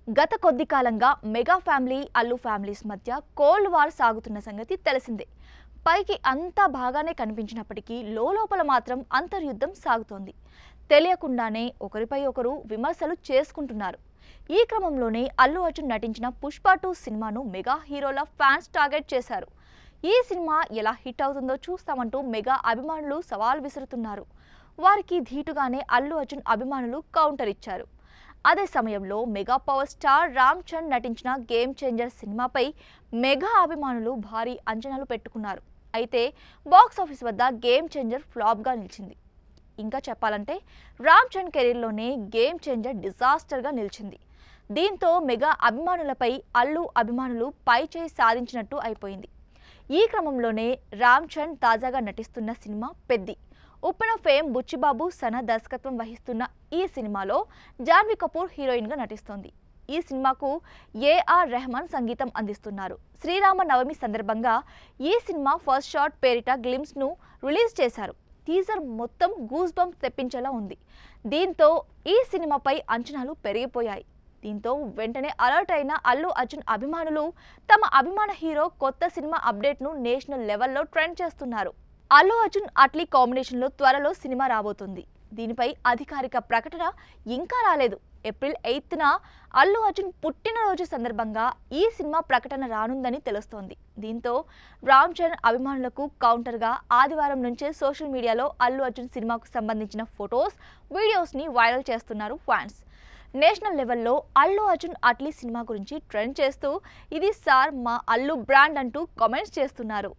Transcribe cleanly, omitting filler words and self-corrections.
గత కొద్ది కాలంగా మెగా ఫ్యామిలీ అల్లు ఫ్యామిలీస్ మధ్య కోల్డ్ వార్ సాగుతున్న సంగతి తెలిసిందే. పైకి అంతా బాగానే కనిపించినప్పటికీ లోపల మాత్రం అంతర్యుద్ధం సాగుతోంది. తెలియకుండానే ఒకరిపై ఒకరు విమర్శలు చేసుకుంటున్నారు. ఈ క్రమంలోనే అల్లు అర్జున్ నటించిన పుష్ప 2 సినిమాను మెగా హీరోల ఫ్యాన్స్ టార్గెట్ చేశారు. ఈ సినిమా ఎలా హిట్ అవుతుందో చూస్తామంటూ మెగా అభిమానులు సవాల్ విసురుతున్నారు. వారికి ధీటుగానే అల్లు అర్జున్ అభిమానులు కౌంటర్ ఇచ్చారు. అదే సమయంలో mega power star Ram Charan నటించిన గేమ్ చేంజర్ సినిమాపై మెగా అభిమానులు భారీ అంచనాలు పెట్టుకున్నారు. అయితే బాక్స్ ఆఫీస్ వద్ద గేమ్ చేంజర్ ఫ్లాప్గా నిలిచింది. ఇంకా చెప్పాలంటే రామ్ చరణ్ కెరీర్లోనే గేమ్ చేంజర్ డిజాస్టర్గా నిలిచింది. దీంతో మెగా అభిమానులపై అల్లు అభిమానులు పై చేయి సాధించినట్టు అయిపోయింది. ఈ క్రమంలోనే రామ్ చరణ్ తాజాగా నటిస్తున్న సినిమా పెద్ది. ఉప్పెన ఫేమ్ బుచ్చిబాబు సన దర్శకత్వం వహిస్తున్న ఈ సినిమాలో జాన్వీ కపూర్ హీరోయిన్గా నటిస్తోంది. ఈ సినిమాకు ఏఆర్ రెహమాన్ సంగీతం అందిస్తున్నారు. శ్రీరామ నవమి సందర్భంగా ఈ సినిమా ఫస్ట్ షాట్ పేరిట గ్లిమ్స్ను రిలీజ్ చేశారు. టీజర్ మొత్తం గూస్ బంప్స్ తెప్పించేలా ఉంది. దీంతో ఈ సినిమాపై అంచనాలు పెరిగిపోయాయి. దీంతో వెంటనే అలర్ట్ అయిన అల్లు అర్జున్ అభిమానులు తమ అభిమాన హీరో కొత్త సినిమా అప్డేట్ను నేషనల్ లెవెల్లో ట్రెండ్ చేస్తున్నారు. అల్లు అర్జున్ అట్లీ కాంబినేషన్లో త్వరలో సినిమా రాబోతుంది. దీనిపై అధికారిక ప్రకటన ఇంకా రాలేదు. ఏప్రిల్ 8న అల్లు అర్జున్ పుట్టినరోజు సందర్భంగా ఈ సినిమా ప్రకటన రానుందని తెలుస్తోంది. దీంతో రామ్ చరణ్ అభిమానులకు కౌంటర్గా ఆదివారం నుంచే సోషల్ మీడియాలో అల్లు అర్జున్ సినిమాకు సంబంధించిన ఫొటోస్, వీడియోస్ని వైరల్ చేస్తున్నారు ఫ్యాన్స్. నేషనల్ లెవెల్లో అల్లు అర్జున్ అట్లీ సినిమా గురించి ట్రెండ్ చేస్తూ ఇది సార్ మా అల్లు బ్రాండ్ అంటూ కామెంట్స్ చేస్తున్నారు.